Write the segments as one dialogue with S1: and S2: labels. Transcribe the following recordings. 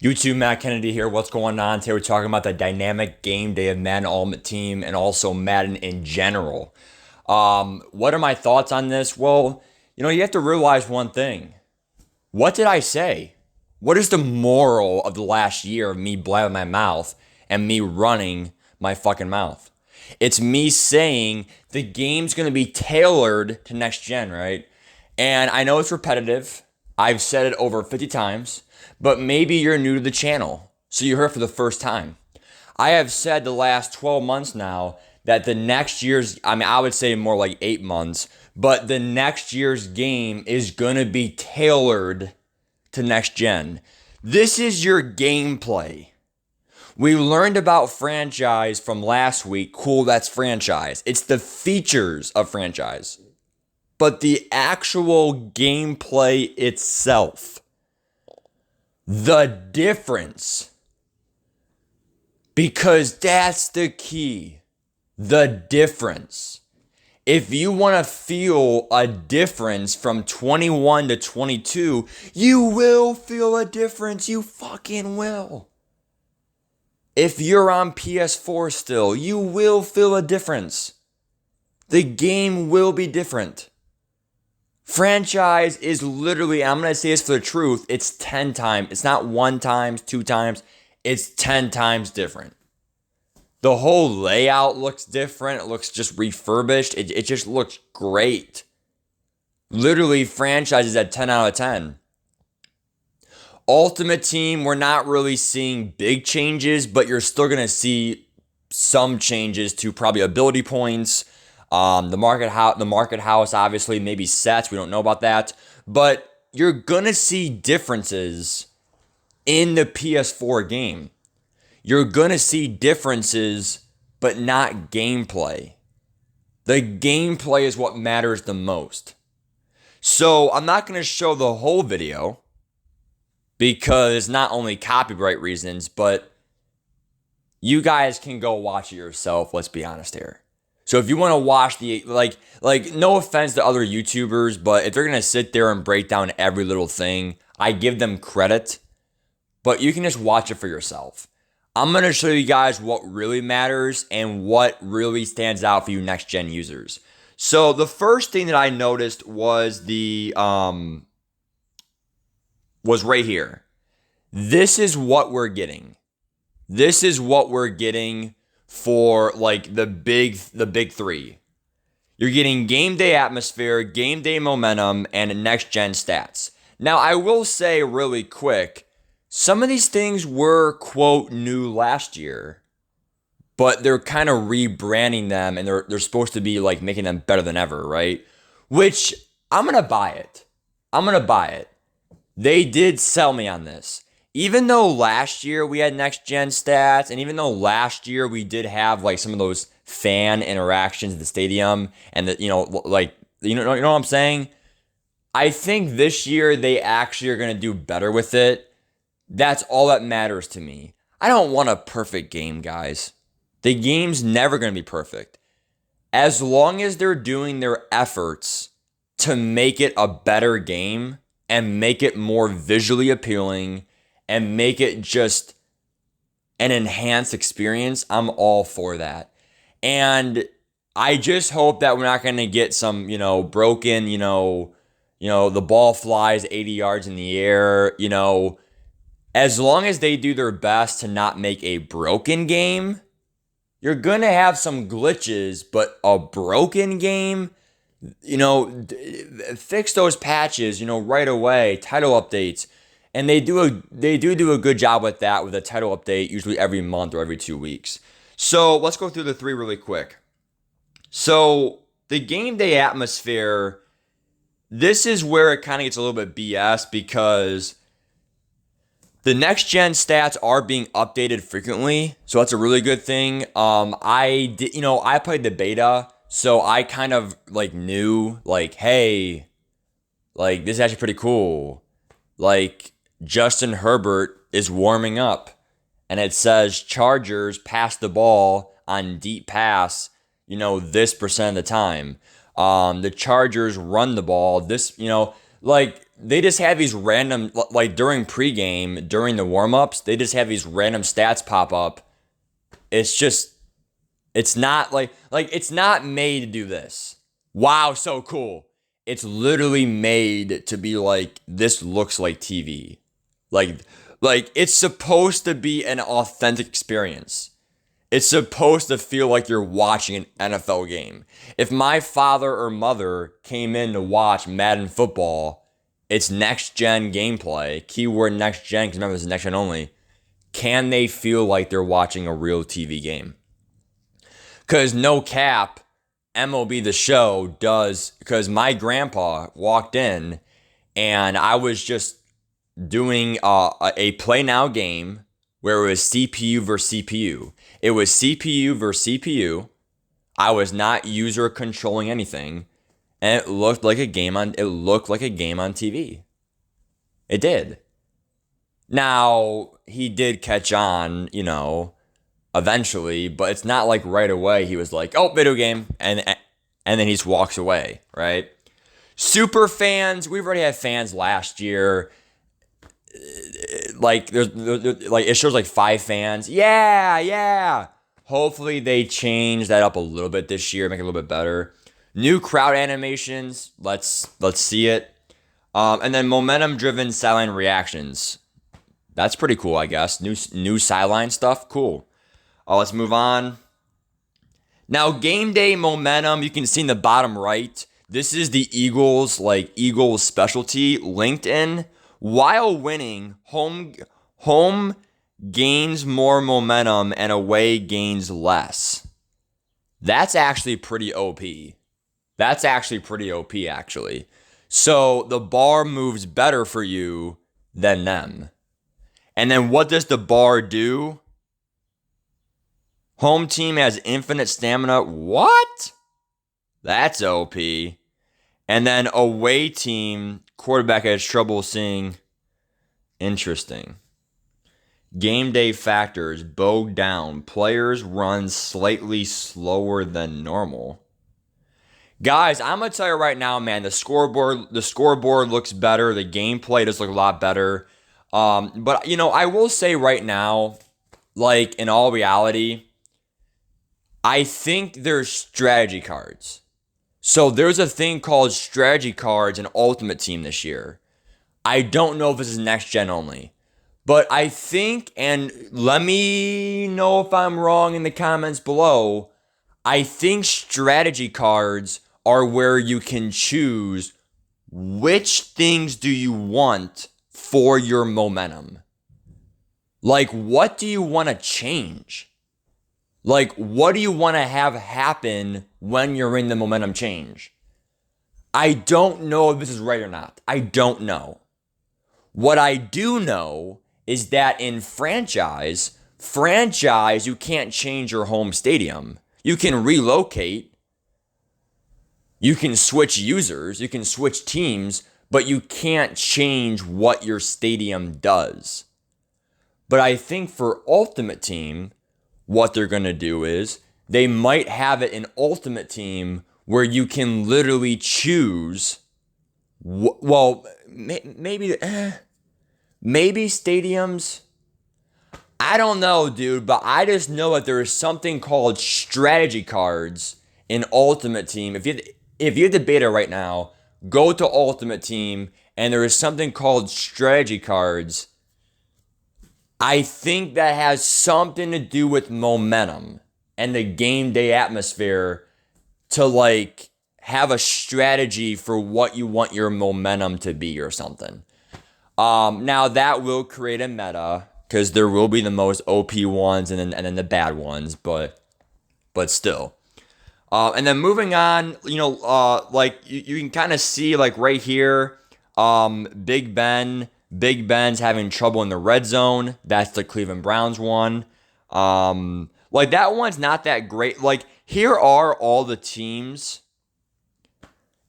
S1: YouTube, Matt Kennedy here. What's going on? Today we're talking about the dynamic game day of Madden Ultimate Team and also Madden in general. What are my thoughts on this? Well, you have to realize one thing. What did I say? What is the moral of the last year of me blabbing my mouth and me running my fucking mouth? It's me saying the game's going to be tailored to next gen, right? And I know it's repetitive. I've said it over 50 times, but maybe you're new to the channel, so you heard it for the first time. I have said the last 12 months now that the next year's, I would say more like 8 months, but the next year's game is going to be tailored to next gen. This is your gameplay. We learned about franchise from last week. Cool, that's franchise. It's the features of franchise. But the actual gameplay itself, the difference, because that's the key, the difference. If you want to feel a difference from 21 to 22, you will feel a difference. You fucking will. If you're on PS4 still, you will feel a difference. The game will be different. Franchise is literally, I'm going to say this for the truth, it's 10 times. It's not 1 times, 2 times. It's 10 times different. The whole layout looks different. It looks just refurbished. It just looks great. Literally, franchise is at 10 out of 10. Ultimate Team, we're not really seeing big changes, but you're still going to see some changes to probably ability points. The market house, obviously, maybe sets. We don't know about that. But you're going to see differences in the PS4 game. You're going to see differences, but not gameplay. The gameplay is what matters the most. So I'm not going to show the whole video because not only copyright reasons, but you guys can go watch it yourself. Let's be honest here. So if you want to watch the, no offense to other YouTubers, but if they're going to sit there and break down every little thing, I give them credit, but you can just watch it for yourself. I'm going to show you guys what really matters and what really stands out for you next gen users. So the first thing that I noticed was was right here. This is what we're getting. This is what we're getting for like the big three. You're getting game day atmosphere, game day momentum, and next gen stats. Now, I will say really quick, some of these things were, quote, new last year, but they're kind of rebranding them and they're supposed to be like making them better than ever, right? Which I'm going to buy it. I'm going to buy it. They did sell me on this. Even though last year we had next gen stats, and even though last year we did have like some of those fan interactions at the stadium, and you know what I'm saying? I think this year they actually are going to do better with it. That's all that matters to me. I don't want a perfect game, guys. The game's never going to be perfect. As long as they're doing their efforts to make it a better game and make it more visually appealing and make it just an enhanced experience, I'm all for that. And I just hope that we're not going to get some, broken, the ball flies 80 yards in the air, as long as they do their best to not make a broken game, you're going to have some glitches, but a broken game, fix those patches, right away, title updates. And they do a good job with that with a title update, usually every month or every 2 weeks. So let's go through the 3 really quick. So the game day atmosphere, this is where it kind of gets a little bit BS because the next gen stats are being updated frequently, so that's a really good thing. I played the beta, so I kind of knew hey, this is actually pretty cool. Justin Herbert is warming up, and it says Chargers pass the ball on deep pass, this percent of the time. The Chargers run the ball. Like they just have these random like during pregame, during the warm-ups, they just have these random stats pop up. It's just it's not like it's not made to do this. Wow, so cool. It's literally made to be like this looks like TV. Like like it's supposed to be an authentic experience. It's supposed to feel like you're watching an NFL game. If my father or mother came in to watch Madden football, it's next gen gameplay. Keyword next gen, because remember, this is next gen only. Can they feel like they're watching a real TV game? Because no cap, MLB The Show does. Because my grandpa walked in and I was just doing a play now game where it was CPU versus CPU. It was CPU versus CPU. I was not user controlling anything, and it looked like a game on TV. It did. Now, he did catch on, eventually, but it's not like right away he was like, "Oh, video game," and then he just walks away, right? Super fans, we've already had fans last year. Like there's like it shows like 5 fans. Yeah. Hopefully they change that up a little bit this year, make it a little bit better. New crowd animations. Let's see it. And then momentum driven sideline reactions. That's pretty cool, I guess. New sideline stuff. Cool. Let's move on. Now game day momentum. You can see in the bottom right. This is the Eagles specialty. LinkedIn. While winning, home gains more momentum and away gains less. That's actually pretty OP. Actually. So the bar moves better for you than them. And then what does the bar do? Home team has infinite stamina. What? That's OP. And then away team, quarterback has trouble seeing. Interesting. Game day factors bogged down. Players run slightly slower than normal. Guys, I'm gonna tell you right now, man. The scoreboard looks better. The gameplay does look a lot better. But I will say right now, like in all reality, I think there's strategy cards. So there's a thing called strategy cards in Ultimate Team this year. I don't know if this is next gen only, but I think, and let me know if I'm wrong in the comments below, I think strategy cards are where you can choose which things do you want for your momentum. Like, what do you want to change? Like, what do you want to have happen when you're in the momentum change? I don't know if this is right or not. I don't know. What I do know is that in franchise, you can't change your home stadium. You can relocate. You can switch users. You can switch teams, but you can't change what your stadium does. But I think for Ultimate Team, what they're going to do is they might have it in Ultimate Team where you can literally choose, maybe stadiums. I don't know, dude, but I just know that there is something called strategy cards in Ultimate Team. If you have the beta right now, go to Ultimate Team, and there is something called strategy cards. I think that has something to do with momentum and the game day atmosphere to like have a strategy for what you want your momentum to be or something. Now that will create a meta because there will be the most OP ones and then the bad ones, but still. And then moving on, like you can kind of see like right here, Big Ben's having trouble in the red zone. That's the Cleveland Browns one. Like that one's not that great. Like here are all the teams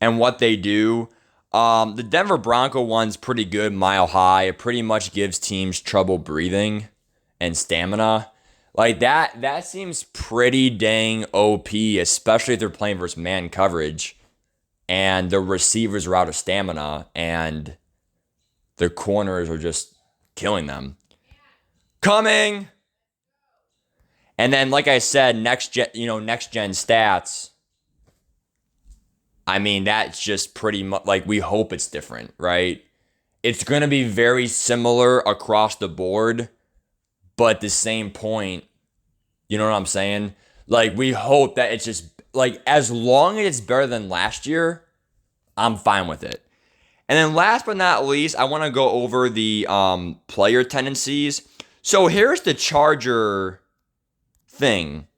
S1: and what they do. The Denver Bronco one's pretty good, mile high. It pretty much gives teams trouble breathing and stamina. Like that seems pretty dang OP, especially if they're playing versus man coverage. and the receivers are out of stamina, and the corners are just killing them. Coming! And then, like I said, next gen stats. I mean, that's just pretty much like we hope it's different, right? It's going to be very similar across the board, but at the same point, you know what I'm saying? Like, we hope that it's just like as long as it's better than last year, I'm fine with it. And then last but not least, I want to go over the player tendencies. So here's the Charger thing.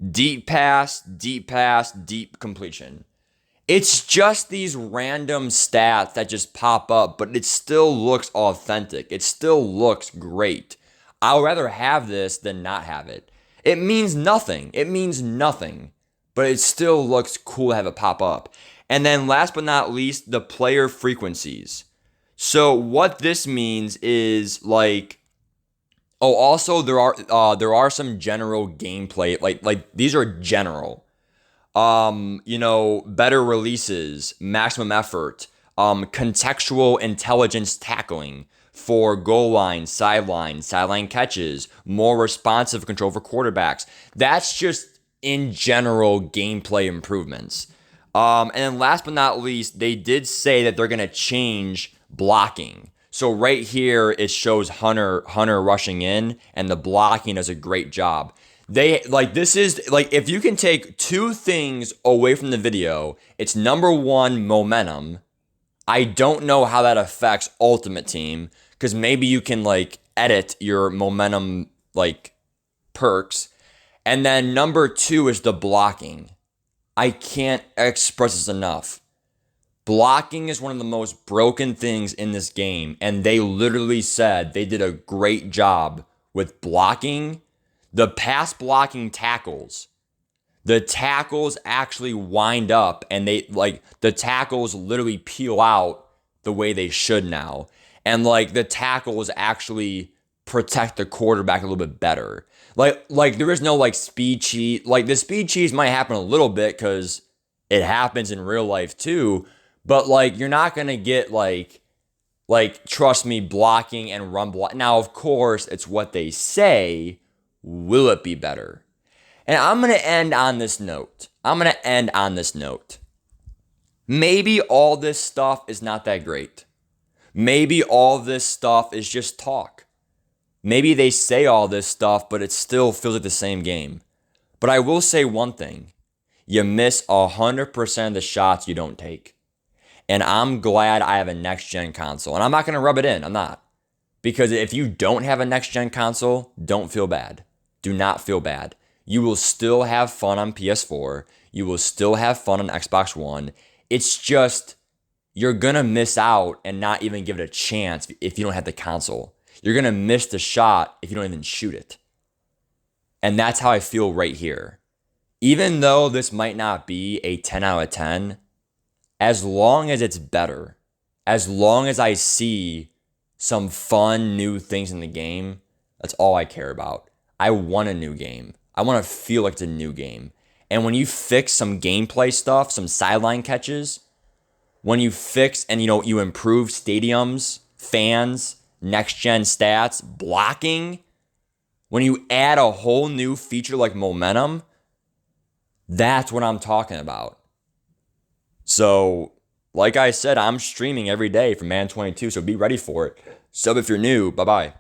S1: Deep pass, deep completion. It's just these random stats that just pop up, but it still looks authentic. It still looks great. I'd rather have this than not have it. It means nothing. It means nothing, but it still looks cool to have it pop up. And then last but not least, the player frequencies. So what this means is like, oh, also there are some general gameplay, like these are general. Better releases, maximum effort, contextual intelligence tackling for goal line, sideline catches, more responsive control for quarterbacks. That's just in general gameplay improvements. And then last but not least, they did say that they're going to change blocking. So right here, it shows Hunter rushing in, and the blocking does a great job. This is like, if you can take two things away from the video, it's number one, momentum. I don't know how that affects Ultimate Team, because maybe you can like edit your momentum like perks. And then number two is the blocking. I can't express this enough. Blocking is one of the most broken things in this game, and they literally said they did a great job with blocking. The pass blocking tackles, the tackles actually wind up, and the tackles literally peel out the way they should now. And like the tackles actually protect the quarterback a little bit better. Like there is no like speed cheat. Like the speed cheese might happen a little bit because it happens in real life too. But like you're not gonna get like trust me, blocking and run block. Now of course it's what they say. Will it be better? And I'm gonna end on this note. Maybe all this stuff is not that great. Maybe all this stuff is just talk. Maybe they say all this stuff, but it still feels like the same game. But I will say one thing. You miss 100% of the shots you don't take. And I'm glad I have a next-gen console. And I'm not going to rub it in. I'm not. Because if you don't have a next-gen console, don't feel bad. Do not feel bad. You will still have fun on PS4. You will still have fun on Xbox One. It's just, you're going to miss out and not even give it a chance if you don't have the console. You're going to miss the shot if you don't even shoot it. And that's how I feel right here. Even though this might not be a 10 out of 10, as long as it's better, as long as I see some fun new things in the game, that's all I care about. I want a new game. I want to feel like it's a new game. And when you fix some gameplay stuff, some sideline catches, when you fix and you improve stadiums, fans, next-gen stats, blocking, when you add a whole new feature like momentum, that's what I'm talking about. So, like I said, I'm streaming every day from Madden 22, so be ready for it. Sub if you're new. Bye-bye.